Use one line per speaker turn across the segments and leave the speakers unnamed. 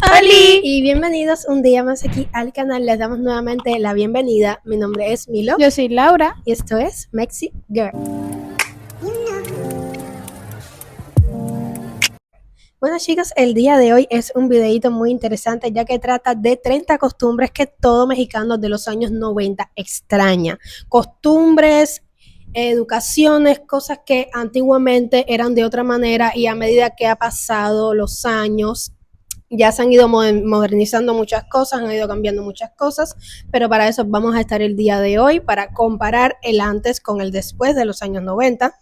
¡Holi!
Y bienvenidos un día más aquí al canal. Les damos nuevamente la bienvenida. Mi nombre es Milo.
Yo soy Laura.
Y esto es Mexi Girl. Bueno, chicos, el día de hoy es un videito muy interesante, ya que trata de 30 costumbres que todo mexicano de los años 90 extraña. Costumbres, educaciones, cosas que antiguamente eran de otra manera y a medida que ha pasado los años, ya se han ido modernizando muchas cosas, han ido cambiando muchas cosas, pero para eso vamos a estar el día de hoy, para comparar el antes con el después de los años 90.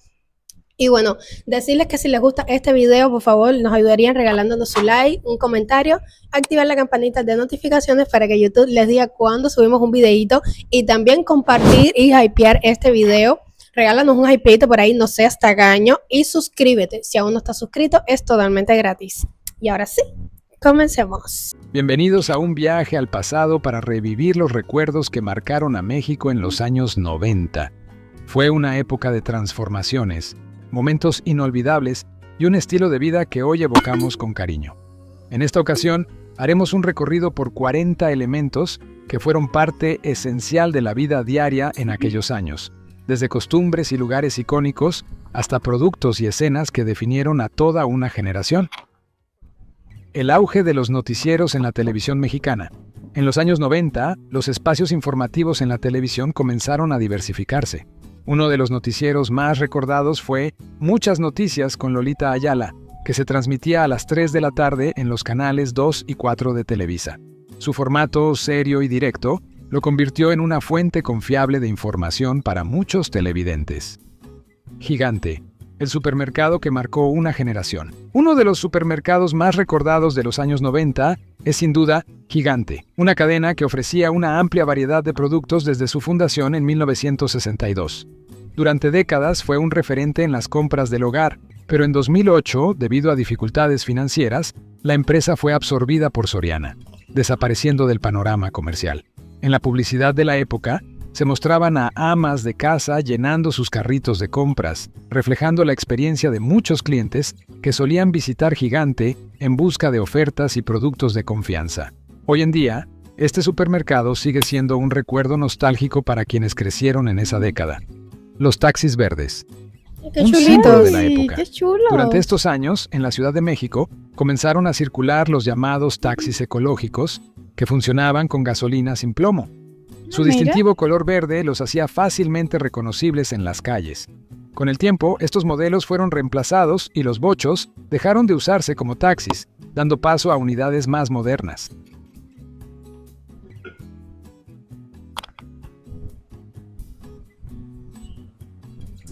Y bueno, decirles que si les gusta este video, por favor, nos ayudarían regalándonos su like, un comentario, activar la campanita de notificaciones para que YouTube les diga cuando subimos un videito y también compartir y hypear este video. Regálanos un hypeito por ahí, no seas tagaño, y suscríbete. Si aún no estás suscrito, es totalmente gratis. Y ahora sí, comencemos.
Bienvenidos a un viaje al pasado para revivir los recuerdos que marcaron a México en los años 90. Fue una época de transformaciones, momentos inolvidables y un estilo de vida que hoy evocamos con cariño. En esta ocasión, haremos un recorrido por 40 elementos que fueron parte esencial de la vida diaria en aquellos años, desde costumbres y lugares icónicos hasta productos y escenas que definieron a toda una generación. El auge de los noticieros en la televisión mexicana. En los años 90, los espacios informativos en la televisión comenzaron a diversificarse. Uno de los noticieros más recordados fue Muchas Noticias con Lolita Ayala, que se transmitía a las 3 de la tarde en los canales 2 y 4 de Televisa. Su formato serio y directo lo convirtió en una fuente confiable de información para muchos televidentes. Gigante, el supermercado que marcó una generación. Uno de los supermercados más recordados de los años 90 es sin duda Gigante, una cadena que ofrecía una amplia variedad de productos desde su fundación en 1962. Durante décadas fue un referente en las compras del hogar, pero en 2008, debido a dificultades financieras, la empresa fue absorbida por Soriana, desapareciendo del panorama comercial. En la publicidad de la época, se mostraban a amas de casa llenando sus carritos de compras, reflejando la experiencia de muchos clientes que solían visitar Gigante en busca de ofertas y productos de confianza. Hoy en día, este supermercado sigue siendo un recuerdo nostálgico para quienes crecieron en esa década. Los taxis verdes.
¡Qué
Un
chulitos!
símbolo de la época.
¡Qué chulo!
Durante estos años, en la Ciudad de México, comenzaron a circular los llamados taxis ecológicos, que funcionaban con gasolina sin plomo. Su distintivo color verde los hacía fácilmente reconocibles en las calles. Con el tiempo, estos modelos fueron reemplazados y los bochos dejaron de usarse como taxis, dando paso a unidades más modernas.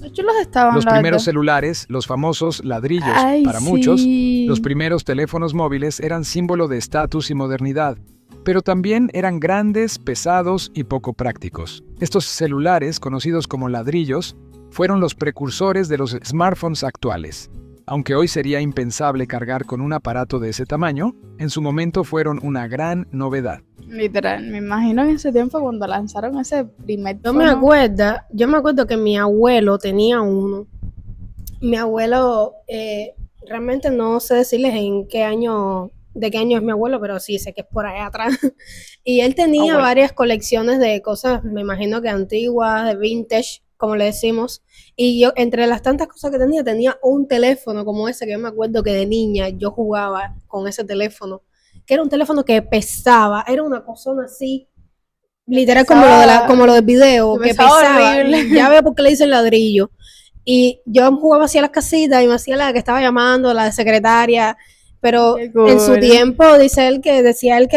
Qué chulos estaban,
Los
la
primeros
verdad.
celulares, los famosos ladrillos,
Ay,
para
sí.
muchos, los primeros teléfonos móviles eran símbolo de estatus y modernidad, pero también eran grandes, pesados y poco prácticos. Estos celulares, conocidos como ladrillos, fueron los precursores de los smartphones actuales. Aunque hoy sería impensable cargar con un aparato de ese tamaño, en su momento fueron una gran novedad.
Literal, me imagino en ese tiempo cuando lanzaron ese primer
Yo me acuerdo que mi abuelo tenía uno. Mi abuelo, realmente no sé decirles de qué año es mi abuelo, pero sí sé que es por allá atrás. Y él tenía
Bueno.
varias colecciones de cosas, me imagino que antiguas, de vintage, como le decimos. Y yo, entre las tantas cosas que tenía un teléfono como ese, que yo me acuerdo que de niña yo jugaba con ese teléfono, que era un teléfono que pesaba, era una cosona así, literal como lo del video, que pesaba.
horrible.
Ya veo por qué le dicen ladrillo. Y yo jugaba así a las casitas y me hacía la que estaba llamando, la de secretaria. Pero
Qué cool.
en su tiempo, decía él que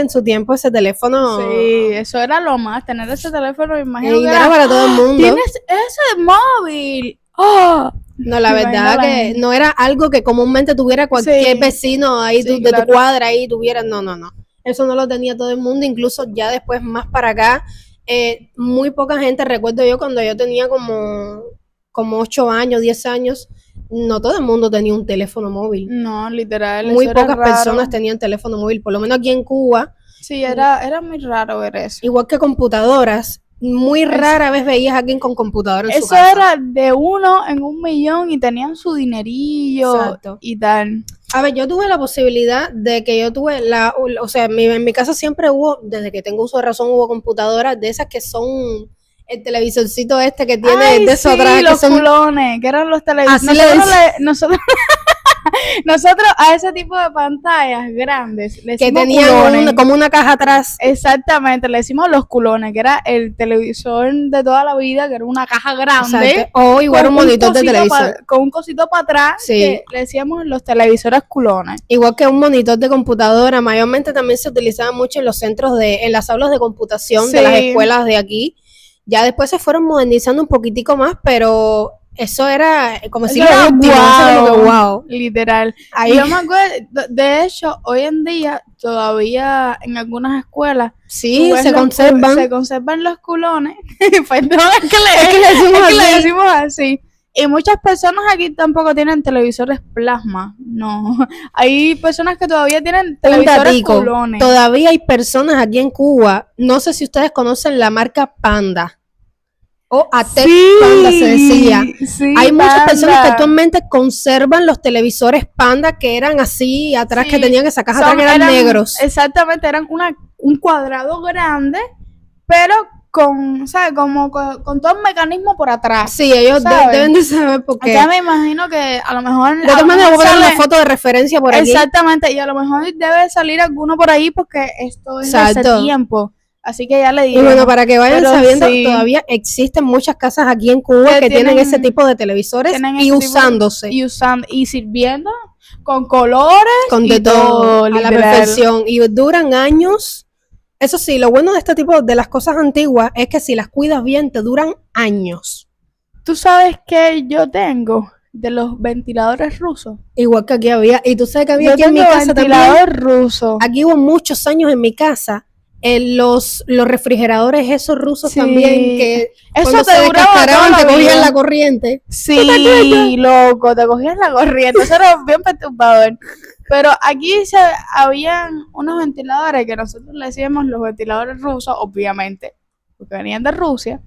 en su tiempo ese teléfono
Sí, eso era lo más, tener ese teléfono, me imagino que
era para todo el mundo.
¿Tienes ese móvil? ¡Oh!
No, la
Me
verdad
imagino la
que
gente.
no era algo que comúnmente tuviera cualquier
Sí.
vecino ahí
Sí,
de
claro.
tu cuadra ahí tuviera. No. Eso no lo tenía todo el mundo, incluso ya después más para acá, muy poca gente, recuerdo yo cuando yo tenía como 8 años, 10 años, no todo el mundo tenía un teléfono móvil.
No, literal.
Muy
eso era
pocas
raro.
personas tenían teléfono móvil, por lo menos aquí en Cuba,
Sí, era muy raro ver eso.
igual que computadoras. muy rara vez veías a alguien con computadora en su
Eso
casa.
era de 1 en 1.000.000 y tenían su dinerillo
Exacto.
y tal.
A ver, yo tuve la posibilidad de que yo tuve o sea, en mi casa siempre hubo, desde que tengo uso de razón, hubo computadoras de esas que son el televisorcito este que tiene
Ay,
de eso
sí,
atrás, que
los
son
culones, que eran los televisores.
Así le
Nosotros a ese tipo de pantallas grandes le
que
decimos
tenían
culones.
como una caja atrás.
Exactamente, le decimos los culones, que era el televisor de toda la vida, que era una caja grande.
Exacto. O igual un monitor de televisor.
Con un cosito para atrás,
Sí.
que le decíamos los televisores culones.
Igual que un monitor de computadora, mayormente también se utilizaba mucho en los centros en las aulas de computación de
Sí.
las escuelas de aquí. Ya después se fueron modernizando un poquitico más, pero eso era como si
Eso
era
era
óptimo, eso era como que wow.
Literal.
Ahí,
Yo me acuerdo, de hecho, hoy en día, todavía en algunas escuelas,
sí,
tú ves
se conservan.
se conservan los culones. Perdón, es que
Es que le decimos
le
así.
decimos así. Y muchas personas aquí tampoco tienen televisores plasma. No. Hay personas que todavía tienen
Un
televisores
datico,
culones.
todavía hay personas aquí en Cuba, no sé si ustedes conocen la marca Panda o Atec Panda se decía.
Sí,
Hay muchas
Panda.
personas que actualmente conservan los televisores Panda que eran así atrás,
Sí,
que tenían esa caja
son-
atrás que eran negros.
Exactamente, eran un cuadrado grande, pero con, ¿sabes? Como con todo el mecanismo por atrás.
Sí, ellos
¿sabes?
deben de saber porque
Ya me imagino que a lo mejor.
de
a
todas
lo
maneras
mejor
voy a poner una
sale-
foto de referencia por aquí.
Exactamente, y a lo mejor debe salir alguno por ahí porque esto es de
Exacto.
ese tiempo. Así que ya le
Y
digo.
bueno, para que vayan
Pero
sabiendo,
sí.
todavía existen muchas casas aquí en Cuba
Que
que tienen
tienen-
ese tipo de televisores
tienen
y
ese tipo
usándose
y sirviendo con colores
con
y
de todo a la
literal.
perfección y duran años. Eso sí, lo bueno de este tipo de las cosas antiguas es que si las cuidas bien te duran años.
¿Tú sabes qué yo tengo de los ventiladores rusos?
Igual que aquí había, y tú sabes que había
Yo
aquí en mi
tengo
casa también.
ventilador ruso.
Aquí hubo muchos años en mi casa. Los refrigeradores esos rusos
Sí.
también que
Eso
cuando
te
se
duraba
descascaraban
toda
te
la
cogían
vida.
la corriente.
Sí, loco, te cogías la corriente, eso era bien perturbador. Pero aquí habían unos ventiladores que nosotros le decíamos los ventiladores rusos, obviamente, porque venían de Rusia.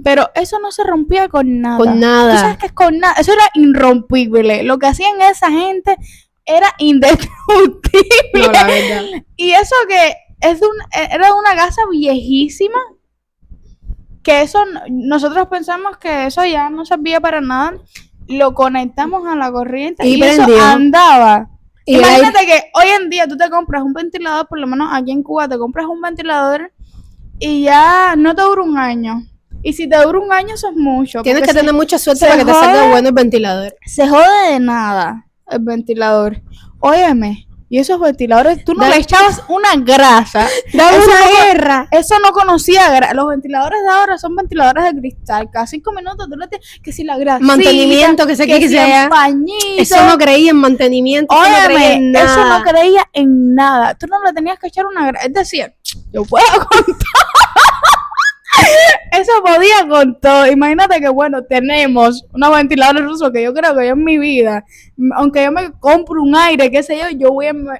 Pero eso no se rompía con nada.
Con nada.
¿Tú sabes qué es con nada? Eso era irrompible. Lo que hacían esa gente era indestructible.
No, la verdad.
Y eso que era una casa viejísima, que eso nosotros pensamos que eso ya no servía para nada. Lo conectamos a la corriente
Y
y eso
prendió.
andaba.
Y
Imagínate que hoy en día tú te compras un ventilador, por lo menos aquí en Cuba te compras un ventilador y ya no te dura un año. Y si te dura un año, eso es mucho.
tienes
porque
que tener mucha suerte
se
para que te salga
jode.
bueno el ventilador.
se jode de nada el ventilador. Óyeme, y esos ventiladores, tú no
Dale.
le echabas una grasa.
Dame
Eso
una
no-
guerra.
Eso no conocía. Los ventiladores de ahora son ventiladores de cristal. Cada 5 minutos tú le tienes que si la grasa.
Mantenimiento, que sé que
si
sea.
el pañito.
Eso no creía en mantenimiento, eso no creía
Óyeme,
en nada.
eso no creía en nada. Tú no le tenías que echar una grasa. Es decir, yo puedo con eso podía con todo. Imagínate que, bueno, tenemos unos ventiladores rusos que yo creo que yo en mi vida, aunque yo me compro un aire, qué sé yo,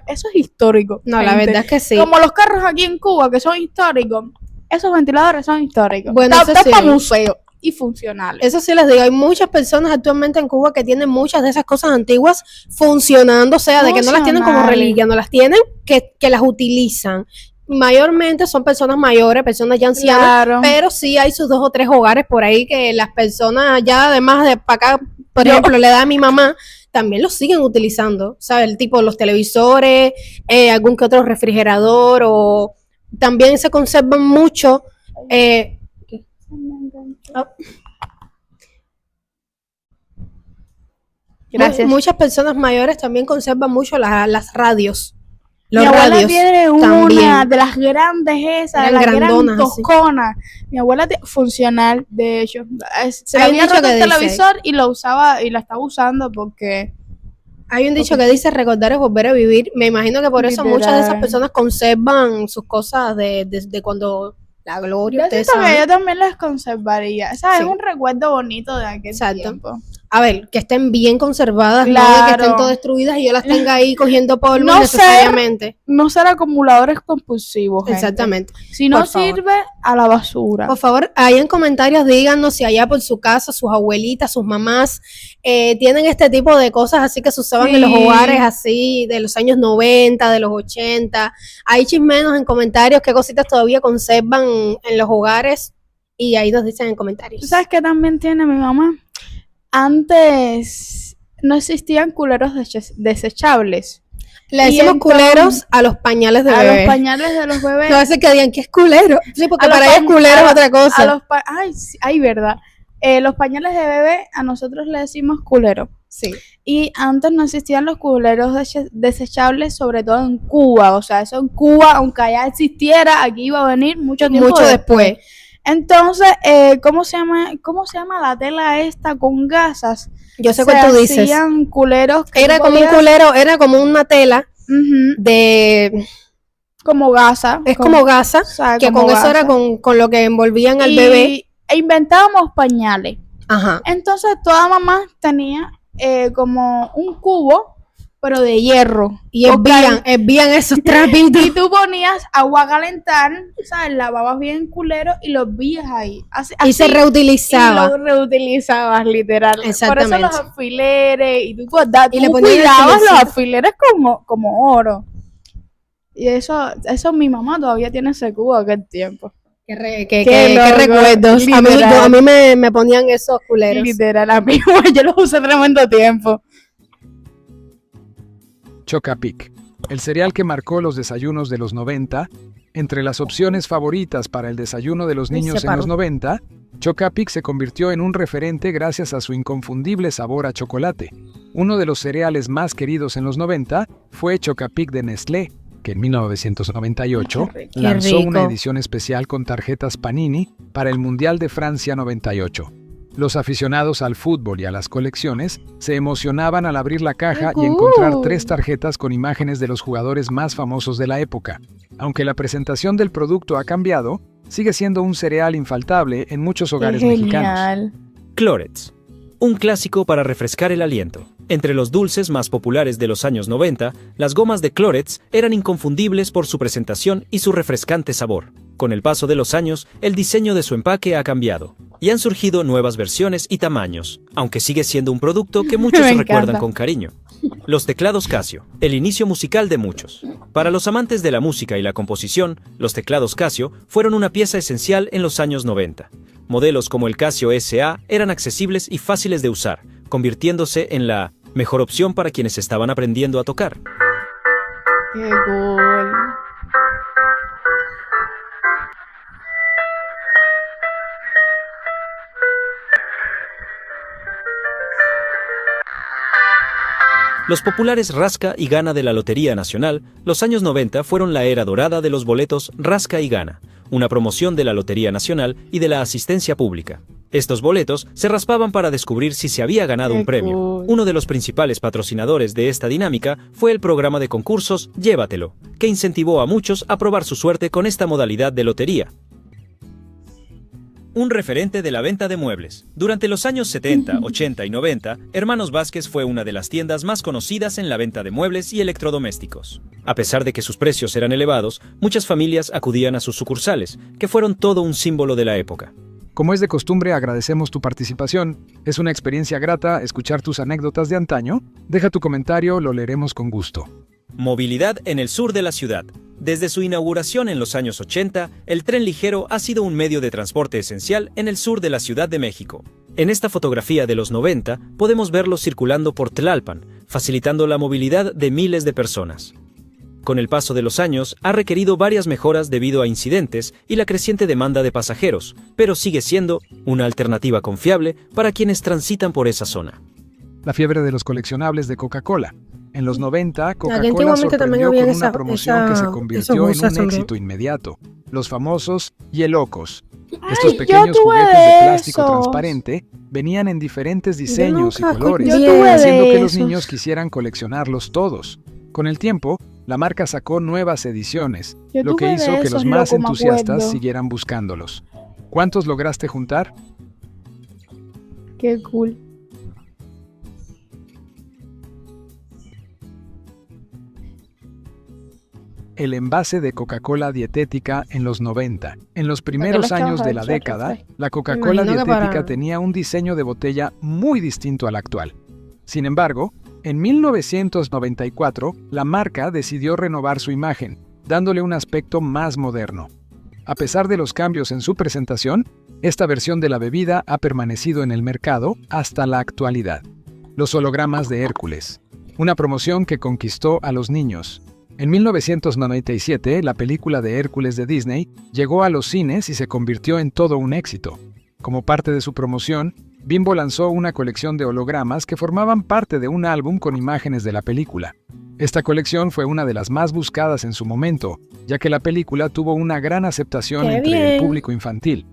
eso es histórico.
No, la
gente.
verdad es que sí.
Como los carros aquí en Cuba, que son históricos, esos ventiladores son históricos.
Bueno, eso
Están
sí
para
hay.
museo y funcionales.
Eso sí les digo, hay muchas personas actualmente en Cuba que tienen muchas de esas cosas antiguas funcionando, o sea, de que no las tienen como
Funcionales.
reliquia, no las tienen, que las utilizan. Mayormente son personas mayores, personas ya ancianas,
Claro.
pero sí hay sus 2 o 3 hogares por ahí que las personas ya además de para acá, por ejemplo, le da a mi mamá, también los siguen utilizando, ¿sabes? El tipo los televisores, algún que otro refrigerador o también se conservan mucho
Gracias.
muchas personas mayores también conservan mucho las radios.
Mi
Los
abuela
radios
tiene una
también.
de las grandes esas, de
Eran
las gran
grandonas, así.
tosconas. Mi abuela funcional, de hecho. Se le
Hay un
había
dicho
roto
que
el
dice-
televisor y lo usaba y la estaba usando porque
Hay un dicho que dice recordar es volver a vivir. Me imagino que por eso
Literal.
muchas de esas personas conservan sus cosas de cuando la gloria,
yo
ustedes
siento que
saben.
yo también las conservaría. ¿Sabes?
Sí.
Es un recuerdo bonito de aquel
Exacto.
tiempo.
a ver, que estén bien conservadas, no de que
Claro.
estén todas destruidas y yo las tenga ahí cogiendo polvo
No
innecesariamente.
No ser acumuladores compulsivos, gente.
Exactamente.
Si no
Por favor.
sirve, a la basura.
Por favor, ahí en comentarios díganos si allá por su casa, sus abuelitas, sus mamás tienen este tipo de cosas así que se usaban en los
Sí.
hogares así de los años 90, de los 80. Ahí chismenos en comentarios qué cositas todavía conservan en los hogares y ahí nos dicen en comentarios.
¿Tú sabes qué también tiene mi mamá? Antes no existían culeros desechables.
Le
y
decimos
entonces-
culeros a los pañales de
A
bebé.
los pañales de los bebés.
No, a veces que digan que es culero. Sí, porque
A los
para ellos culero es otra
a
cosa.
los ay, sí, ay, verdad. Los pañales de bebé a nosotros le decimos culero.
Sí.
Y antes no existían los culeros desechables, sobre todo en Cuba. O sea, eso en Cuba, aunque allá existiera, aquí iba a venir mucho tiempo
Mucho después.
Entonces, ¿cómo se llama la tela esta con gasas?
Yo sé
Se
cuál tú dices.
hacían culeros que
Era
tú
como un
podías-
culero, era como una tela
Ujú,
de...
como gasa.
Es como gasa,
o sea,
que
como
con eso era
gasa.
con lo que envolvían al
Y-
bebé.
E inventábamos pañales.
Ajá.
Entonces, toda mamá tenía como un cubo, pero de hierro.
Y
Ok.
hervían esos trapitos.
Y tú ponías agua a calentar, ¿sabes? Lavabas bien culero y los vías ahí.
Y se
así,
reutilizaba.
Y lo reutilizabas, literal. Por eso
Exactamente.
los alfileres, y tú
Y le
tú
ponían el
cuidabas los
filecito.
alfileres como oro. Y eso mi mamá todavía tiene ese cubo aquel tiempo.
Qué
loco,
recuerdos. A
literal.
mí me ponían esos culeros.
Literal, amigo, yo los usé tremendo tiempo.
Chocapic, el cereal que marcó los desayunos de los 90. Entre las opciones favoritas para el desayuno de los
Ay,
niños
se
en
paró.
los 90, Chocapic se convirtió en un referente gracias a su inconfundible sabor a chocolate. Uno de los cereales más queridos en los 90 fue Chocapic de Nestlé, que en 1998
Qué rico.
lanzó
Qué
una
rico.
edición especial con tarjetas Panini para el Mundial de Francia 98. Los aficionados al fútbol y a las colecciones se emocionaban al abrir la caja
¡Qué
y encontrar
cool!
3 tarjetas con imágenes de los jugadores más famosos de la época. Aunque la presentación del producto ha cambiado, sigue siendo un cereal infaltable en muchos hogares
Qué
mexicanos.
genial.
Clorets, un clásico para refrescar el aliento. Entre los dulces más populares de los años 90, las gomas de Clorets eran inconfundibles por su presentación y su refrescante sabor. Con el paso de los años, el diseño de su empaque ha cambiado y han surgido nuevas versiones y tamaños, aunque sigue siendo un producto que muchos
Me
recuerdan
encanta.
con cariño. Los teclados Casio, el inicio musical de muchos. Para los amantes de la música y la composición, los teclados Casio fueron una pieza esencial en los años 90. Modelos como el Casio SA eran accesibles y fáciles de usar, convirtiéndose en la mejor opción para quienes estaban aprendiendo a tocar.
Qué cool.
Los populares Rasca y Gana de la Lotería Nacional, los años 90 fueron la era dorada de los boletos Rasca y Gana, una promoción de la Lotería Nacional y de la asistencia pública. Estos boletos se raspaban para descubrir si se había ganado
Qué
un premio.
cool.
Uno de los principales patrocinadores de esta dinámica fue el programa de concursos Llévatelo, que incentivó a muchos a probar su suerte con esta modalidad de lotería. Un referente de la venta de muebles. Durante los años 70, 80 y 90, Hermanos Vázquez fue una de las tiendas más conocidas en la venta de muebles y electrodomésticos. A pesar de que sus precios eran elevados, muchas familias acudían a sus sucursales, que fueron todo un símbolo de la época.
Como es de costumbre, agradecemos tu participación. Es una experiencia grata escuchar tus anécdotas de antaño. Deja tu comentario, lo leeremos con gusto.
Movilidad en el sur de la ciudad. Desde su inauguración en los años 80, el tren ligero ha sido un medio de transporte esencial en el sur de la Ciudad de México. En esta fotografía de los 90 podemos verlo circulando por Tlalpan, facilitando la movilidad de miles de personas. Con el paso de los años, ha requerido varias mejoras debido a incidentes y la creciente demanda de pasajeros, pero sigue siendo una alternativa confiable para quienes transitan por esa zona.
La fiebre de los coleccionables de Coca-Cola. En los 90, Coca-Cola
antiguamente también
sorprendió
habían
con una
esa-
promoción que se
esos
convirtió en
bolsas
un
también.
éxito inmediato. Los famosos Hielocos.
Ay,
Estos
yo
pequeños
tuve
juguetes
de
de plástico
esos.
transparente venían en diferentes diseños y
nunca
colores,
Yo tuve de
haciendo que los
esos.
niños quisieran coleccionarlos todos. Con el tiempo, la marca sacó nuevas ediciones,
Yo
lo que
tuve
hizo
de
que
esos,
los más
loco, me
entusiastas
acuerdo.
siguieran buscándolos. ¿Cuántos lograste juntar?
Qué cool.
el envase de Coca-Cola dietética en los 90. En los primeros
¿Para qué le
años de la
echamos
década,
refresco?
la Coca-Cola
imagino que
dietética
para-
tenía un diseño de botella muy distinto al actual. Sin embargo, en 1994, la marca decidió renovar su imagen, dándole un aspecto más moderno. A pesar de los cambios en su presentación, esta versión de la bebida ha permanecido en el mercado hasta la actualidad. Los hologramas de Hércules, una promoción que conquistó a los niños. En 1997, la película de Hércules de Disney llegó a los cines y se convirtió en todo un éxito. Como parte de su promoción, Bimbo lanzó una colección de hologramas que formaban parte de un álbum con imágenes de la película. Esta colección fue una de las más buscadas en su momento, ya que la película tuvo una gran aceptación
¡Qué
entre el
bien!
público infantil.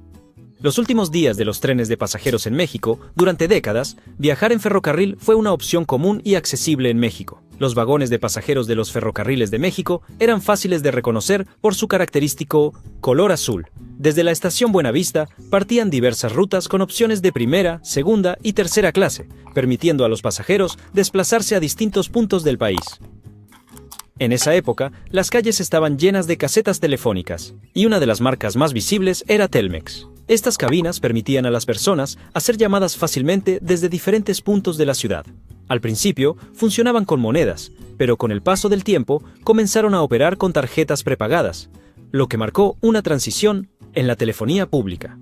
Los últimos días de los trenes de pasajeros en México, durante décadas, viajar en ferrocarril fue una opción común y accesible en México. Los vagones de pasajeros de los ferrocarriles de México eran fáciles de reconocer por su característico color azul. Desde la estación Buenavista partían diversas rutas con opciones de primera, segunda y tercera clase, permitiendo a los pasajeros desplazarse a distintos puntos del país. En esa época, las calles estaban llenas de casetas telefónicas, y una de las marcas más visibles era Telmex. Estas cabinas permitían a las personas hacer llamadas fácilmente desde diferentes puntos de la ciudad. Al principio, funcionaban con monedas, pero con el paso del tiempo comenzaron a operar con tarjetas prepagadas, lo que marcó una transición en la telefonía pública.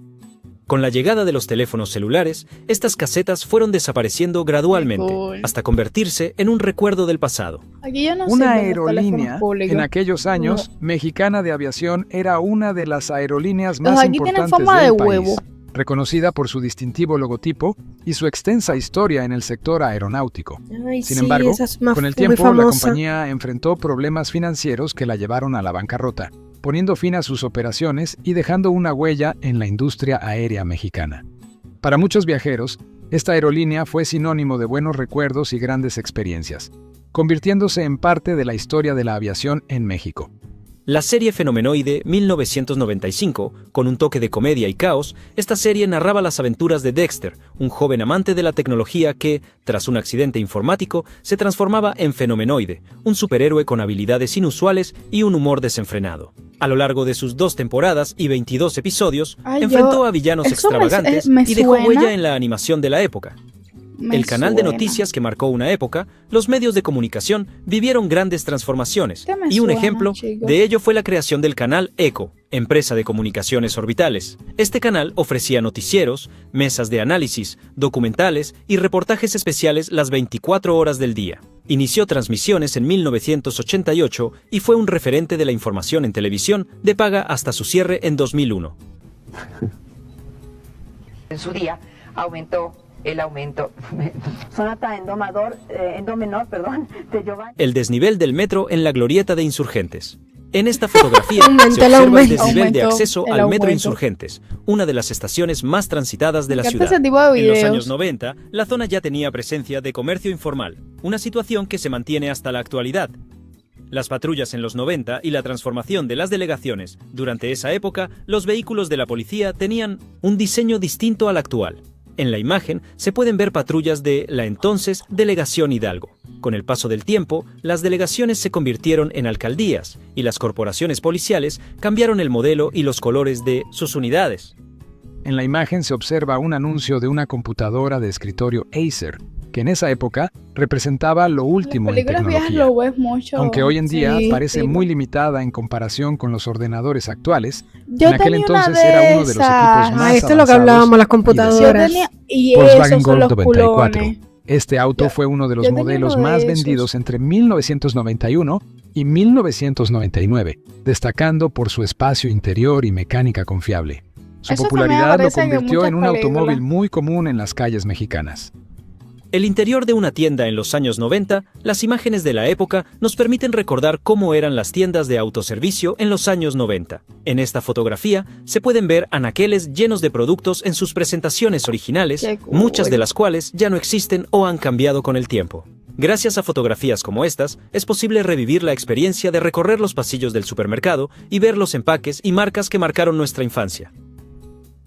Con la llegada de los teléfonos celulares, estas casetas fueron desapareciendo gradualmente,
Qué cool.
hasta convertirse en un recuerdo del pasado.
Aquí yo no
Una
sirven los
aerolínea,
teléfonos públicos.
en aquellos años, Mexicana de Aviación era una de las aerolíneas
Los
más
aquí tienen
importantes
fama
del
de
país,
huevo.
reconocida por su distintivo logotipo y su extensa historia en el sector aeronáutico.
Ay,
Sin
sí,
embargo,
esa es más-
con el
muy
tiempo la
famosa.
compañía enfrentó problemas financieros que la llevaron a la bancarrota, poniendo fin a sus operaciones y dejando una huella en la industria aérea mexicana. Para muchos viajeros, esta aerolínea fue sinónimo de buenos recuerdos y grandes experiencias, convirtiéndose en parte de la historia de la aviación en México.
La serie Fenomenoide 1995, con un toque de comedia y caos, esta serie narraba las aventuras de Dexter, un joven amante de la tecnología que, tras un accidente informático, se transformaba en Fenomenoide, un superhéroe con habilidades inusuales y un humor desenfrenado. A lo largo de sus 2 temporadas y 22 episodios,
Ay,
enfrentó
yo-
a villanos
eso
extravagantes
me
y dejó
suena.
huella en la animación de la época.
Me
El canal de
suena.
noticias que marcó una época, los medios de comunicación vivieron grandes transformaciones,
¿Qué me
y un
suena,
ejemplo
chico?
de ello fue la creación del canal ECO, empresa de comunicaciones orbitales. Este canal ofrecía noticieros, mesas de análisis, documentales y reportajes especiales las 24 horas del día. Inició transmisiones en 1988 y fue un referente de la información en televisión de paga hasta su cierre en 2001.
En su día aumentó el aumento.
Sonata en do menor, de Giovanni.
El desnivel del metro en la glorieta de Insurgentes. En esta fotografía
Aumentó
se
el
observa el
aumento.
desnivel de
Aumentó
acceso
el
al metro
aumento.
Insurgentes, una de las estaciones más transitadas de la
Me encanta
ciudad.
ese tipo de
En los
videos.
años 90, la zona ya tenía presencia de comercio informal, una situación que se mantiene hasta la actualidad. Las patrullas en los 90 y la transformación de las delegaciones. Durante esa época, los vehículos de la policía tenían un diseño distinto al actual. En la imagen se pueden ver patrullas de la entonces Delegación Hidalgo. Con el paso del tiempo, las delegaciones se convirtieron en alcaldías y las corporaciones policiales cambiaron el modelo y los colores de sus unidades.
En la imagen se observa un anuncio de una computadora de escritorio Acer, que en esa época representaba lo último en
Las películas viejas
tecnología.
lo ves mucho.
Aunque hoy en día
Sí,
parece
sí.
muy limitada en comparación con los ordenadores actuales,
Yo
en aquel
tenía una
entonces
de
era uno de los
esas.
equipos más
Ah, esto es lo que
avanzados
hablábamos, las
y
computadoras.
Yo
deseados.
tenía, y
Volkswagen
esos son
Golf
los
94.
culones.
Este auto
Yo-
fue uno de los
yo tenía
modelos
uno de
más
esos.
vendidos entre 1991 y 1999, destacando por su espacio interior y mecánica confiable. Su
Eso también
popularidad lo
aparece en
convirtió en un
muchas
automóvil
películas.
muy común en las calles mexicanas.
El interior de una tienda en los años 90, las imágenes de la época nos permiten recordar cómo eran las tiendas de autoservicio en los años 90. En esta fotografía se pueden ver anaqueles llenos de productos en sus presentaciones originales,
Qué cool.
muchas de las cuales ya no existen o han cambiado con el tiempo. Gracias a fotografías como estas, es posible revivir la experiencia de recorrer los pasillos del supermercado y ver los empaques y marcas que marcaron nuestra infancia.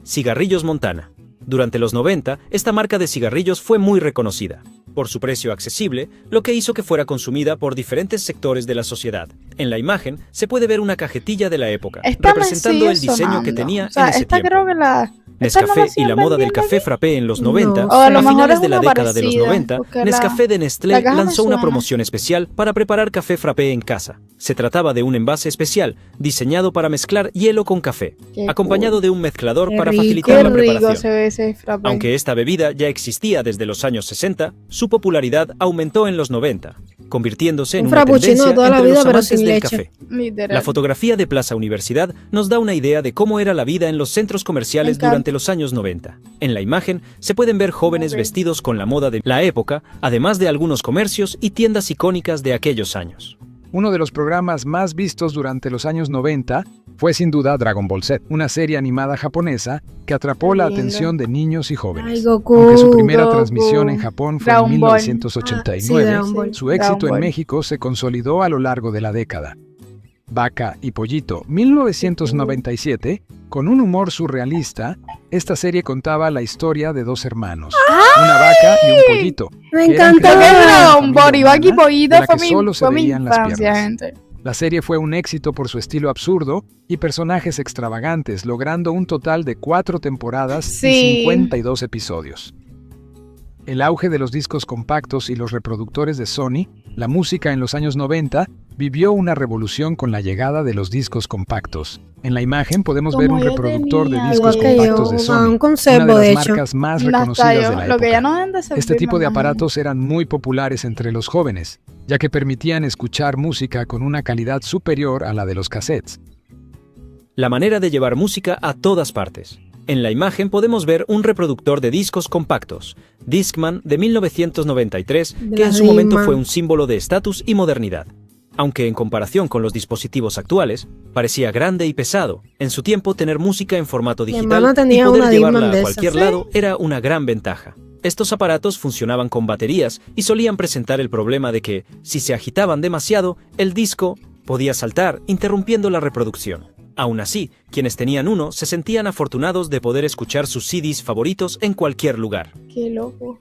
Cigarrillos Montana. Durante los 90, esta marca de cigarrillos fue muy reconocida. por su precio accesible, lo que hizo que fuera consumida por diferentes sectores de la sociedad. En la imagen se puede ver una cajetilla de la época,
Esta me
representando el
sigue
diseño que
sonando.
tenía
O sea,
en ese
esta
tiempo.
creo que la...
Nescafé
¿esta no
y la moda del
vendiendo
café
aquí?
frappé en los
No.
90,
O a
lo
a
mejor
finales
es
de la
una
década de los
parecida,
90,
porque
Nescafé de
la
Nestlé
caja me
lanzó una
suena.
promoción especial para preparar café frappé en casa. Se trataba de un envase especial, diseñado para mezclar hielo con café,
Qué
acompañado de un mezclador
Qué
para
rico.
facilitar
Qué
la
rico
preparación.
se ve ese frappé.
Aunque esta bebida ya existía desde los años 60, su popularidad aumentó en los 90, convirtiéndose en
Un
una
frappuccino
tendencia
de toda la
entre
vida,
los
pero
amantes
sin
del
leche.
café.
Literal.
La fotografía de Plaza Universidad nos da una idea de cómo era la vida en los centros comerciales
Me encanta.
durante los años 90. En la imagen se pueden ver jóvenes
Ok.
vestidos con la moda de la época, además de algunos comercios y tiendas icónicas de aquellos años.
Uno de los programas más vistos durante los años 90 fue sin duda Dragon Ball Z, una serie animada japonesa que atrapó la
Lindo.
atención de niños y jóvenes.
Ay, Goku.
Aunque su primera
Goku.
transmisión en Japón fue en
Dragon Ball.
1989,
Dragon Ball.
su éxito
Dragon
en
Ball.
México se consolidó a lo largo de la década. Vaca y Pollito, 1997, con un humor surrealista, esta serie contaba la historia de dos hermanos, una vaca y un pollito.
Me
que eran
encanta.
Lo que es
creados por una
Dragon Ball y
familia
Baki
humana
Pollito
de la
fue
que
mi,
solo se
fue mi
veían las
infancia,
piernas.
gente.
La serie fue un éxito por su estilo absurdo y personajes extravagantes, logrando un total de 4 temporadas
Sí.
y 52 episodios. El auge de los discos compactos y los reproductores de Sony, la música en los años 90, vivió una revolución con la llegada de los discos compactos. En la imagen podemos ver
Como
un
yo
reproductor de
tenía,
discos
Igual que
compactos
yo,
de
un
Sony, una
conservo,
de
de
las
hecho.
marcas más
Hasta
reconocidas
yo,
de la
lo que ya
época.
no deben de
Este
servir
tipo de
más nada.
aparatos eran muy populares entre los jóvenes, ya que permitían escuchar música con una calidad superior a la de los cassettes.
La manera de llevar música a todas partes. En la imagen podemos ver un reproductor de discos compactos, Discman de 1993,
De
que
la
en su momento
Discman.
fue un símbolo de estatus y modernidad. Aunque en comparación con los dispositivos actuales, parecía grande y pesado, en su tiempo tener música en formato
Mi
digital
hermana
y
tenía
poder
una
llevarla
Discman de
a
esas.
cualquier
¿Sí?
lado era una gran ventaja. Estos aparatos funcionaban con baterías y solían presentar el problema de que, si se agitaban demasiado, el disco podía saltar, interrumpiendo la reproducción. Aún así, quienes tenían uno se sentían afortunados de poder escuchar sus CDs favoritos en cualquier lugar.
Qué loco.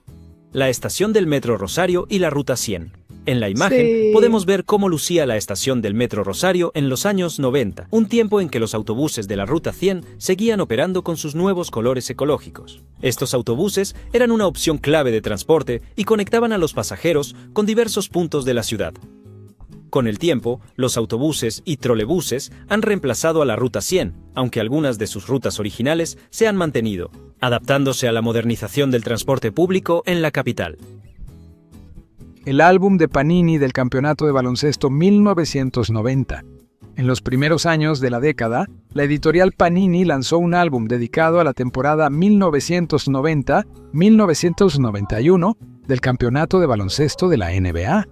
La estación del Metro Rosario y la Ruta 100. En la imagen
Sí.
podemos ver cómo lucía la estación del Metro Rosario en los años 90, un tiempo en que los autobuses de la Ruta 100 seguían operando con sus nuevos colores ecológicos. Estos autobuses eran una opción clave de transporte y conectaban a los pasajeros con diversos puntos de la ciudad. Con el tiempo, los autobuses y trolebuses han reemplazado a la Ruta 100, aunque algunas de sus rutas originales se han mantenido, adaptándose a la modernización del transporte público en la capital.
El álbum de Panini del Campeonato de Baloncesto 1990. En los primeros años de la década, la editorial Panini lanzó un álbum dedicado a la temporada 1990-1991 del Campeonato de Baloncesto de la NBA.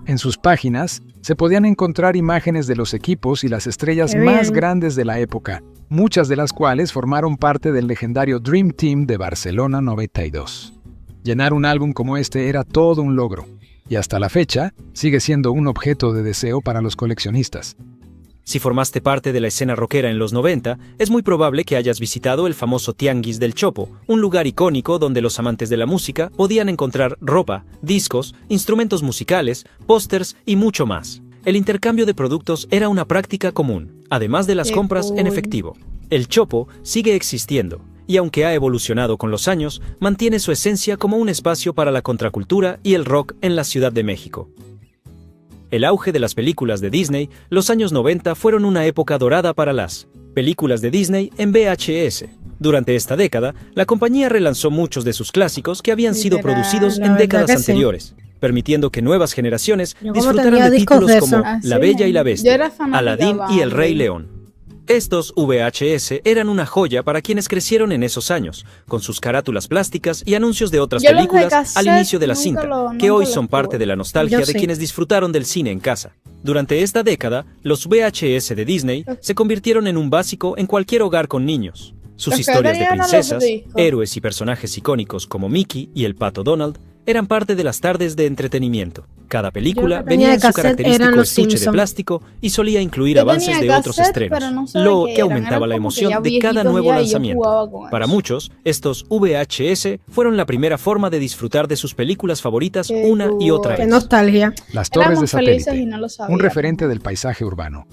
En sus páginas se podían encontrar imágenes de los equipos y las estrellas
¡Qué
más
bien!
grandes de la época, muchas de las cuales formaron parte del legendario Dream Team de Barcelona 92. Llenar un álbum como este era todo un logro, y hasta la fecha sigue siendo un objeto de deseo para los coleccionistas.
Si formaste parte de la escena rockera en los 90, es muy probable que hayas visitado el famoso Tianguis del Chopo, un lugar icónico donde los amantes de la música podían encontrar ropa, discos, instrumentos musicales, pósters y mucho más. El intercambio de productos era una práctica común, además de las
¡Qué
compras en
cool!
efectivo. El Chopo sigue existiendo, y aunque ha evolucionado con los años, mantiene su esencia como un espacio para la contracultura y el rock en la Ciudad de México. El auge de las películas de Disney, los años 90 fueron una época dorada para las películas de Disney en VHS. Durante esta década, la compañía relanzó muchos de sus clásicos que habían sido
Literal,
producidos
la
en
verdad
décadas
que sí.
anteriores, permitiendo que nuevas generaciones
Yo como
disfrutaran
tenía
de
discos
títulos
de
como
eso.
Así
La Bella y la
es. Yo
Bestia,
era fanática
Aladín
de
y El Rey
Bambi.
León. Estos VHS eran una joya para quienes crecieron en esos años, con sus carátulas plásticas y anuncios de otras
Yo los de
películas al
cassette
inicio de la
nunca
cinta, que
nunca
hoy
los
son parte
tuve.
de la nostalgia
Yo
de
sí.
quienes disfrutaron del cine en casa. Durante esta década, los VHS de Disney se convirtieron en un básico en cualquier hogar con niños. Sus
Los que
historias de
tenían a los
princesas,
discos.
héroes y personajes icónicos como Mickey y el Pato Donald eran parte de las tardes de entretenimiento. Cada película
Yo lo que tenía
venía
de
en su
cassette eran
característico
los
estuche de
Simpson.
plástico y solía incluir
Yo
avances
tenía
de otros
cassette,
estrenos,
pero no sabía
lo
qué
que
eran,
aumentaba
eran
la
como que
emoción
ya
de cada
viejitos
nuevo
ya, y yo
lanzamiento.
jugaba con
Para
eso.
muchos, estos VHS fueron la primera forma de disfrutar de sus películas favoritas
Qué
una y otra
Qué
vez.
nostalgia.
Las torres de
Éramos felices
satélite,
y no lo sabíamos.
un referente del paisaje urbano.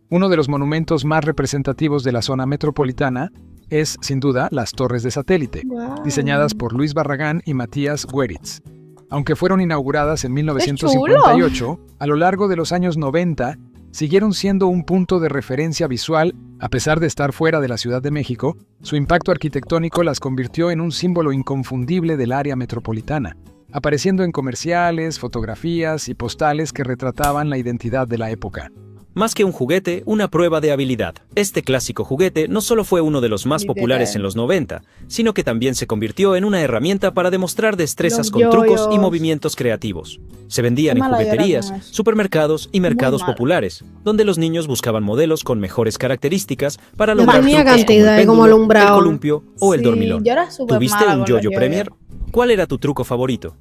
Uno de los monumentos más representativos de la zona metropolitana es, sin duda, las torres de satélite,
Guau.
diseñadas por Luis Barragán y Matías Gueritz. Aunque fueron inauguradas en
¡Qué
1958, a lo largo de los años 90, siguieron siendo un punto de referencia visual. A pesar de estar fuera de la Ciudad de México, su impacto arquitectónico las convirtió en un símbolo inconfundible del área metropolitana, apareciendo en comerciales, fotografías y postales que retrataban la identidad de la época.
Más que un juguete, una prueba de habilidad. Este clásico juguete no solo fue uno de los más
Literal.
populares en los 90, sino que también se convirtió en una herramienta para demostrar destrezas
Los
con trucos y
yoyos.
movimientos creativos. Se vendían
Qué
en
mala llora
jugueterías,
con eso.
supermercados y mercados
malo.
populares, donde los niños buscaban modelos con mejores características para
Yo
lograr
tenía
trucos
cantidad
como el
y como
péndulo,
alumbrado.
el columpio o el
Sí,
dormilón.
yo era súper
¿Tuviste
mala
un
con
yoyo
los
Premier?
yoyos.
¿Cuál era tu truco favorito?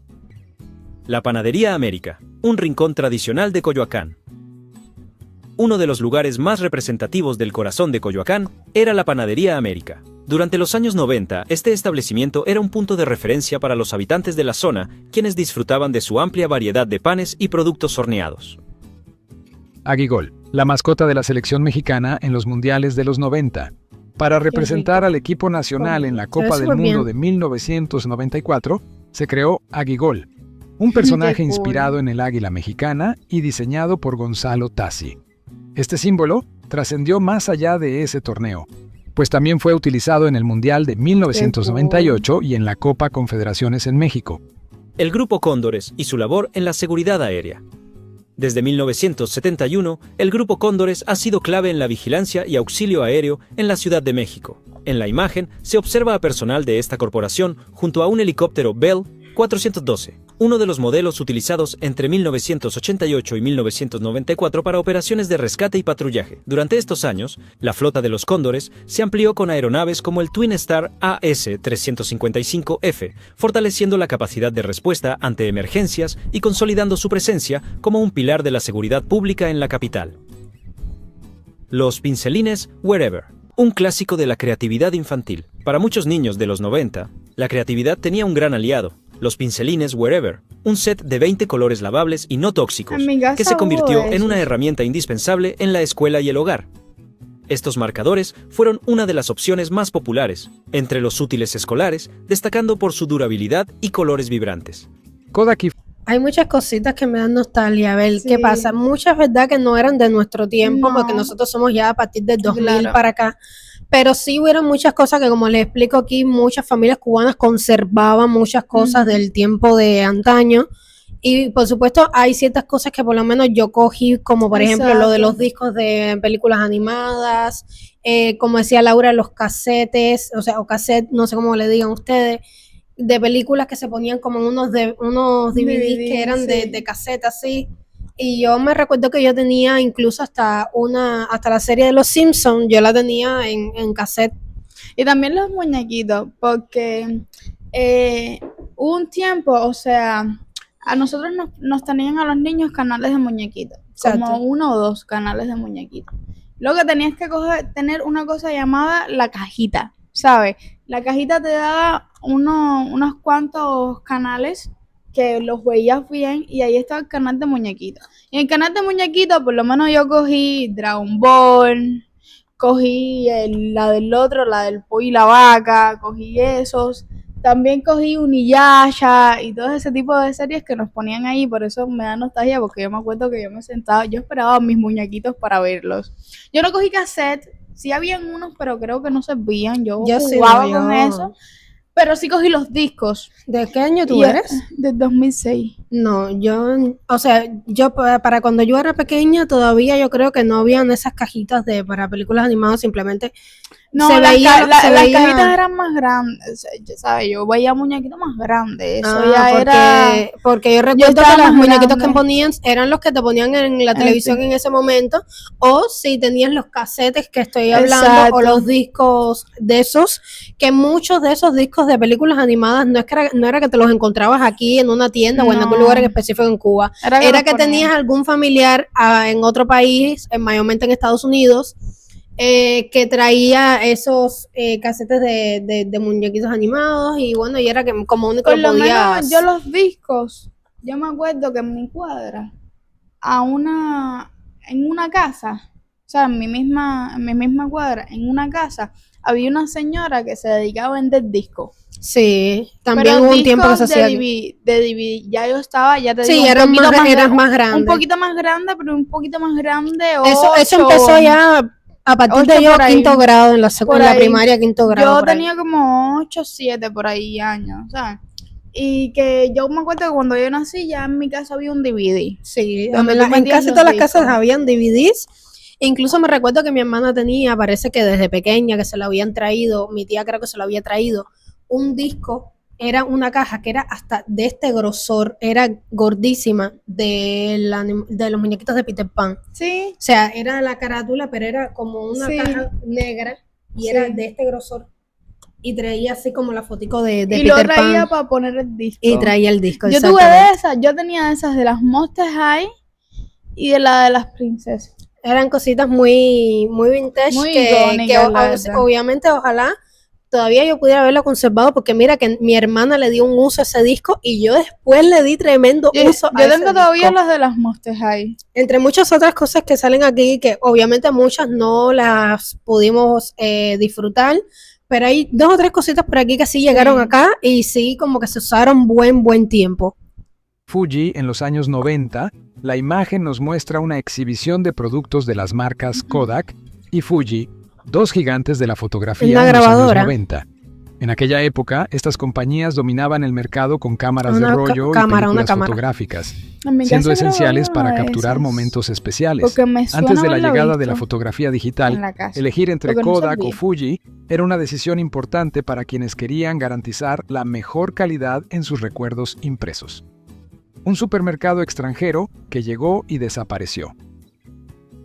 La Panadería América, un rincón tradicional de Coyoacán. Uno de los lugares más representativos del corazón de Coyoacán era la Panadería América. Durante los años 90, este establecimiento era un punto de referencia para los habitantes de la zona, quienes disfrutaban de su amplia variedad de panes y productos horneados.
Aguigol, la mascota de la selección mexicana en los mundiales de los 90. Para representar
rico.
al equipo nacional en la
Se ve
Copa del
súper
Mundo
bien.
de 1994, se creó Aguigol, un personaje
Qué cool.
inspirado en el águila mexicana y diseñado por Gonzalo Tassi. Este símbolo trascendió más allá de ese torneo, pues también fue utilizado en el Mundial de 1998 y en la Copa Confederaciones en México.
El Grupo Cóndores y su labor en la seguridad aérea. Desde 1971, el Grupo Cóndores ha sido clave en la vigilancia y auxilio aéreo en la Ciudad de México. En la imagen se observa a personal de esta corporación junto a un helicóptero Bell 412, uno de los modelos utilizados entre 1988 y 1994 para operaciones de rescate y patrullaje. Durante estos años, la flota de los Cóndores se amplió con aeronaves como el Twin Star AS-355F, fortaleciendo la capacidad de respuesta ante emergencias y consolidando su presencia como un pilar de la seguridad pública en la capital. Los pincelines Wherever, un clásico de la creatividad infantil. Para muchos niños de los 90, la creatividad tenía un gran aliado. Los pincelines Wherever, un set de 20 colores lavables y no tóxicos,
En mi casa
que se
hubo
convirtió en
esos.
una herramienta indispensable en la escuela y el hogar. Estos marcadores fueron una de las opciones más populares entre los útiles escolares, destacando por su durabilidad y colores vibrantes.
Kodak y
Hay muchas cositas que me dan nostalgia. A ver,
Sí.
¿qué pasa? Muchas, ¿verdad? Que no eran de nuestro tiempo,
No.
porque nosotros somos ya a partir del 2000
Claro.
para acá. Pero sí hubieron muchas cosas que, como les explico aquí, muchas familias cubanas conservaban muchas cosas
Ujú.
del tiempo de antaño. Y por supuesto, hay ciertas cosas que por lo menos yo cogí, como por ejemplo lo de los
Exacto.
discos de películas animadas, como decía Laura, los casetes, o sea, o cassette, no sé cómo le digan ustedes, de películas que se ponían como en unos DVDs que eran
sí.
de cassette así. Y yo me recuerdo que yo tenía incluso hasta la serie de Los Simpsons, yo la tenía en cassette.
Y también los muñequitos, porque hubo un tiempo, o sea, a nosotros nos tenían a los niños canales de muñequitos,
Exacto.
como 1 o 2 canales de muñequitos. Luego que tenías que tener una cosa llamada la cajita, ¿sabes? La cajita te daba unos cuantos canales que los veías bien y ahí estaba el canal de muñequitos. Y en el canal de muñequitos, por lo menos yo cogí Dragon Ball, cogí la del otro, la del pollo y la vaca, cogí esos. También cogí Uniyasha y todo ese tipo de series que nos ponían ahí, por eso me da nostalgia, porque yo me acuerdo que yo me sentaba, yo esperaba mis muñequitos para verlos. Yo no cogí cassette, sí habían unos, pero creo que no servían, yo
sí,
jugaba
no,
con
yo-
eso, pero sí cogí los discos.
¿De qué año tú
Y,
eres?
Del 2006.
No, o sea, yo para cuando yo era pequeña todavía yo creo que no habían esas cajitas para películas animadas, simplemente
No,
Se
las,
veía-
las
se veía-
cajitas eran más grandes. O sea, ¿sabes? Yo veía muñequitos más grandes. Eso
Ah,
ya era.
porque yo recuerdo
estaba
que los
más
muñequitos
grande.
que ponían eran los que te ponían en la televisión
sí.
en ese momento, o si tenías los casetes que estoy hablando,
Exacto.
o los discos de esos, que muchos de esos discos de películas animadas no era que te los encontrabas aquí en una tienda o en algún
No.
lugar en específico en Cuba,
Era
era
los
que
ponían.
tenías algún familiar en otro país, mayormente en Estados Unidos, que traía esos casetes de muñequitos animados, y bueno, y era que como único
Por
lo
lo
podías.
menos yo los discos, yo me acuerdo que en mi cuadra, en una casa, o sea, en mi misma cuadra, en una casa, había una señora que se dedicaba a vender discos.
Sí, también
Pero
hubo un tiempo que se
discos
hacía.
de DVD, ya yo estaba, ya te
Sí,
digo,
eran más, eras más
un
grande.
poquito más grande, pero un poquito más grande,
Eso
8.
empezó ya a partir de
8
yo
por ahí.
quinto grado en la
Por
en la
ahí.
primaria, quinto grado.
Yo
por ahí.
tenía como 8, 7 por ahí años, ¿sabes? Y que yo me acuerdo que cuando yo nací ya en mi casa había un DVD.
Sí,
donde
en,
tú
en
metías
casi
los
todas las
discos.
casas habían DVDs. Incluso me recuerdo que mi hermana tenía, parece que desde pequeña, que se lo habían traído, mi tía creo que se lo había traído, un disco, era una caja que era hasta de este grosor, era gordísima, de los muñequitos de Peter Pan.
Sí,
O sea, era la carátula, pero era como una
Sí.
caja negra y
Sí.
era de este grosor. Y traía así como la fotico de
y
Peter
lo traía
Pan.
para poner el disco.
Y traía el disco.
Yo tuve
exactamente.
de esas, yo tenía de esas de las Monster High y de la de las princesas.
Eran cositas muy, muy vintage
Muy
que
icónicas, la verdad.
obviamente ojalá todavía yo pudiera haberlo conservado, porque mira que mi hermana le dio un uso a ese disco y yo después le di tremendo
Yo
uso a
tengo
ese
todavía
disco.
las de las Monster High.
Entre muchas otras cosas que salen aquí, que obviamente muchas no las pudimos disfrutar, pero hay 2 o 3 cositas por aquí que sí llegaron acá y sí como que se usaron buen tiempo.
Fuji, en los años 90, la imagen nos muestra una exhibición de productos de las marcas Kodak y Fuji, dos gigantes de la fotografía
Una
en los años
grabadora.
90. En aquella época, estas compañías dominaban el mercado con cámaras de
Una
rollo y
cámara, una
películas
cámara.
fotográficas,
En mi
siendo
casa grababa
esenciales para
una de
capturar
esas.
momentos especiales.
Porque me suena
Antes de la
haberla
llegada de la
visto
fotografía
en
digital,
la casa.
elegir entre
Porque no
Kodak o
sabía.
Fuji era una decisión importante para quienes querían garantizar la mejor calidad en sus recuerdos impresos. Un supermercado extranjero que llegó y desapareció.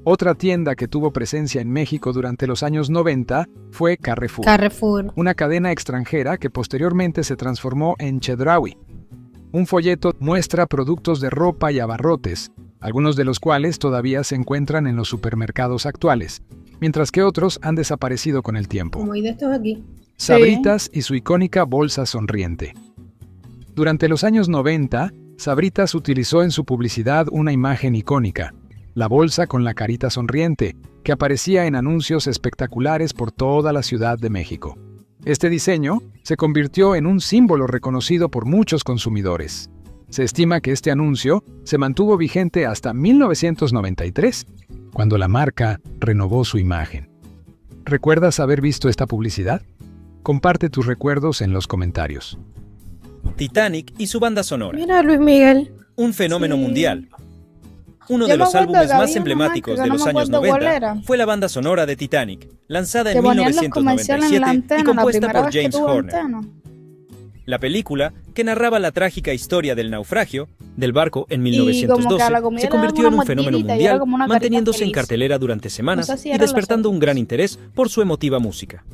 Otra tienda que tuvo presencia en México durante los años 90 fue Carrefour,
Carrefour.
una cadena extranjera que posteriormente se transformó en Chedraui. Un folleto muestra productos de ropa y abarrotes, algunos de los cuales todavía se encuentran en los supermercados actuales, mientras que otros han desaparecido con el tiempo.
Como hay de estos aquí.
Sabritas y su icónica bolsa sonriente. Durante los años 90, Sabritas utilizó en su publicidad una imagen icónica, la bolsa con la carita sonriente, que aparecía en anuncios espectaculares por toda la Ciudad de México. Este diseño se convirtió en un símbolo reconocido por muchos consumidores. Se estima que este anuncio se mantuvo vigente hasta 1993, cuando la marca renovó su imagen. ¿Recuerdas haber visto esta publicidad? Comparte tus recuerdos en los comentarios.
Titanic y su banda sonora.
Mira, Luis Miguel.
Un fenómeno
Sí.
mundial. Uno
Yo
de
me
los
acuerdo
álbumes
que
más
había una
emblemáticos
marca
de
que
los
no me
años
acuerdo cuál
90
era.
fue la banda sonora de Titanic, lanzada
Que
en
ponían los comerciales en la
1997
antena,
y
la
compuesta
primera
por
vez que
James
tuvo
Horner.
antena.
La película, que narraba la trágica historia del naufragio del barco en
Y como que a
1912,
la comida
se
le
convirtió
daban
en un
una
fenómeno
mordidita y era
mundial,
como una carita
manteniéndose en
feliz.
cartelera durante semanas
No sé si
y
eran los
despertando un
otros.
gran interés por su emotiva música.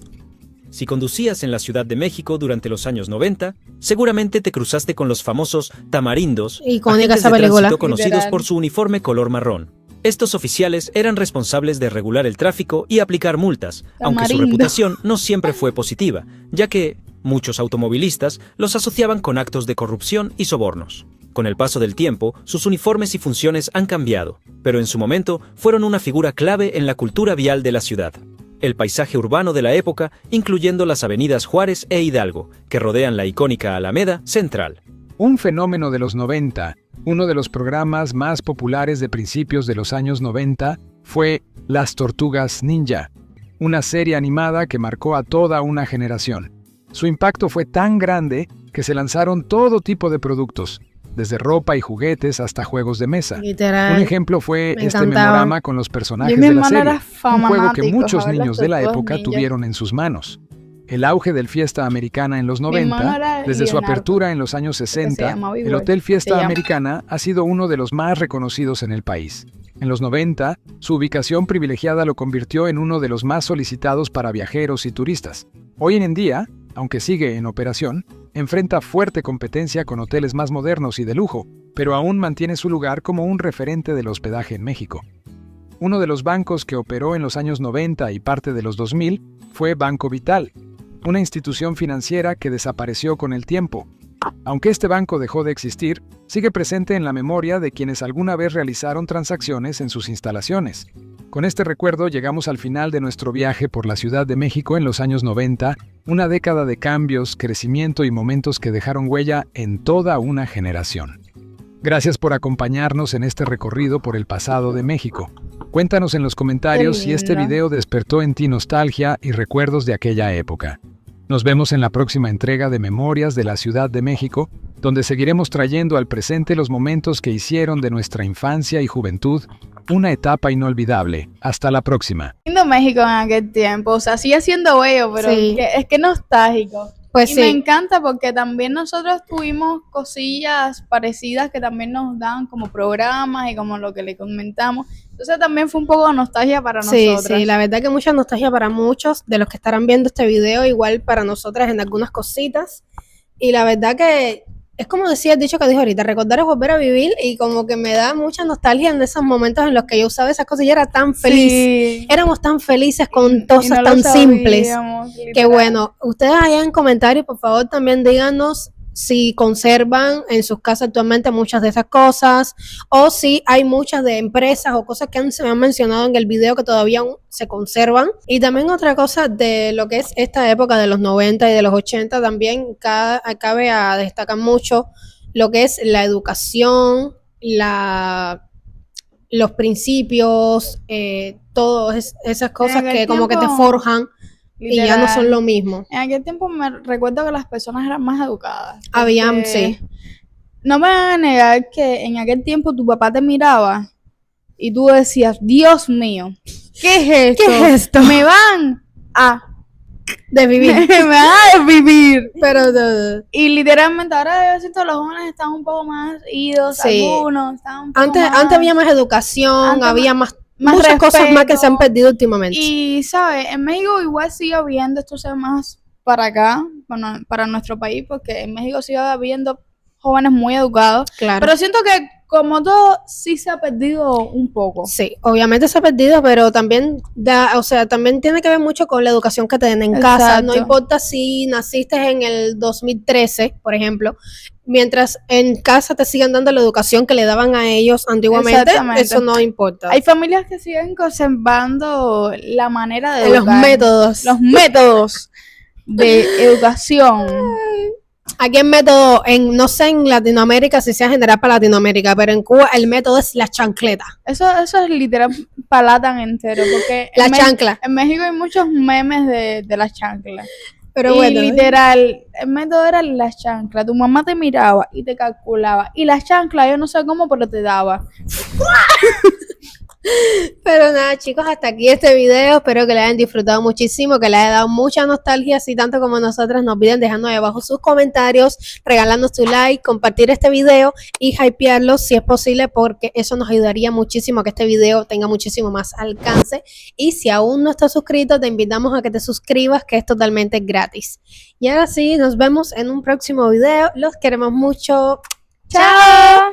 Si conducías en la Ciudad de México durante los años 90, seguramente te cruzaste con los famosos tamarindos,
Icónica
agentes
esa
de
película.
tránsito conocidos
Literal.
por su uniforme color marrón. Estos oficiales eran responsables de regular el tráfico y aplicar multas, aunque su
Tamarindo.
reputación no siempre fue positiva, ya que muchos automovilistas los asociaban con actos de corrupción y sobornos. Con el paso del tiempo, sus uniformes y funciones han cambiado, pero en su momento fueron una figura clave en la cultura vial de la ciudad. El paisaje urbano de la época, incluyendo las avenidas Juárez e Hidalgo, que rodean la icónica Alameda Central.
Un fenómeno de los 90, uno de los programas más populares de principios de los años 90, fue Las Tortugas Ninja, una serie animada que marcó a toda una generación. Su impacto fue tan grande que se lanzaron todo tipo de productos, desde ropa y juguetes hasta juegos de mesa.
Literal.
Un ejemplo fue
Me
este
encantaba.
memorama con los personajes
Yo y mi
de la
hermano
serie,
era
un juego que
fanáticos
muchos
a ver las
niños de la
Tortugas
época
Ninja.
tuvieron en sus manos. El auge del Fiesta Americana en los
Mi hermano
90,
era
desde su
Leonardo,
apertura en los años
se
60,
llamaba
el
igual,
Hotel
se
Fiesta
llama.
Americana ha sido uno de los más reconocidos en el país. En los 90, su ubicación privilegiada lo convirtió en uno de los más solicitados para viajeros y turistas. Hoy en día, aunque sigue en operación, enfrenta fuerte competencia con hoteles más modernos y de lujo, pero aún mantiene su lugar como un referente del hospedaje en México. Uno de los bancos que operó en los años 90 y parte de los 2000 fue Banco Vital, una institución financiera que desapareció con el tiempo. Aunque este banco dejó de existir, sigue presente en la memoria de quienes alguna vez realizaron transacciones en sus instalaciones. Con este recuerdo llegamos al final de nuestro viaje por la Ciudad de México en los años 90, una década de cambios, crecimiento y momentos que dejaron huella en toda una generación. Gracias por acompañarnos en este recorrido por el pasado de México. Cuéntanos en los comentarios si este
lindo.
video despertó en ti nostalgia y recuerdos de aquella época. Nos vemos en la próxima entrega de Memorias de la Ciudad de México, donde seguiremos trayendo al presente los momentos que hicieron de nuestra infancia y juventud una etapa inolvidable. Hasta la próxima.
Lindo México en aquel tiempo, o sea, sigue siendo bello, pero
Sí.
es que nostálgico.
Pues
Y me
sí.
encanta porque también nosotros tuvimos cosillas parecidas que también nos daban como programas y como lo que le comentamos. Entonces también fue un poco de nostalgia para
Sí,
nosotras.
sí, la verdad que mucha nostalgia para muchos de los que estarán viendo este video, igual para nosotras en algunas cositas. Y la verdad que es como decía el dicho que dijo ahorita, recordar es volver a vivir y como que me da mucha nostalgia en esos momentos en los que yo usaba esas cosas y era tan feliz.
Sí.
Éramos tan felices con
Y
cosas
no lo
tan simples.
sabíamos,
Qué
literal.
bueno. Ustedes allá en comentarios, por favor, también díganos si conservan en sus casas actualmente muchas de esas cosas o si hay muchas de empresas o cosas que se han mencionado en el video que todavía aún se conservan. Y también otra cosa de lo que es esta época de los 90 y de los 80 también cabe a destacar mucho lo que es la educación, los principios, todas esas cosas
aquel
que como que te
tiempo,
forjan y ya no son
Literal.
lo mismo.
En aquel tiempo me recuerdo que las personas eran más educadas.
Habían,
porque
sí.
No me van a negar que en aquel tiempo tu papá te miraba y tú decías, Dios mío, ¿qué es esto?
¿Qué es esto?
Me van a
De vivir.
me van a vivir.
Pero
Y literalmente ahora yo siento que los jóvenes están un poco más idos,
Sí.
algunos están un poco
antes
más,
había más educación,
Antes
había más
más
muchas cosas más que se han
respeto.
perdido últimamente.
Y, ¿sabes? En México igual sigue habiendo, esto se ve más para acá, para nuestro país, porque en México sigue habiendo jóvenes muy educados.
Claro.
Pero siento que, como todo, sí se ha perdido un poco.
Sí, obviamente se ha perdido, pero también también tiene que ver mucho con la educación que te den en casa. No
Exacto.
importa si naciste en el 2013, por ejemplo, mientras en casa te sigan dando la educación que le daban a ellos antiguamente,
Exactamente.
eso no importa.
Hay familias que siguen conservando la manera de
Los
educar.
métodos.
Los métodos de educación.
Aquí el método, no sé en Latinoamérica si sea general para Latinoamérica, pero en Cuba el método es la chancleta.
Eso es literal palatan entero, porque
La
en
chancla.
En México hay muchos memes de las chanclas.
Pero
Y
bueno,
literal, el método era la chancla. Tu mamá te miraba y te calculaba. Y la chancla, yo no sé cómo, pero te daba.
pero nada, chicos, hasta aquí este video. Espero que le hayan disfrutado muchísimo, que les haya dado mucha nostalgia, así tanto como nosotras. No olviden dejando ahí abajo sus comentarios, regalando su like, compartir este video y hypearlo si es posible, porque eso nos ayudaría muchísimo a que este video tenga muchísimo más alcance. Y si aún no estás suscrito, te invitamos a que te suscribas, que es totalmente gratis. Y ahora sí, nos vemos en un próximo video. Los queremos mucho.
¡Chao!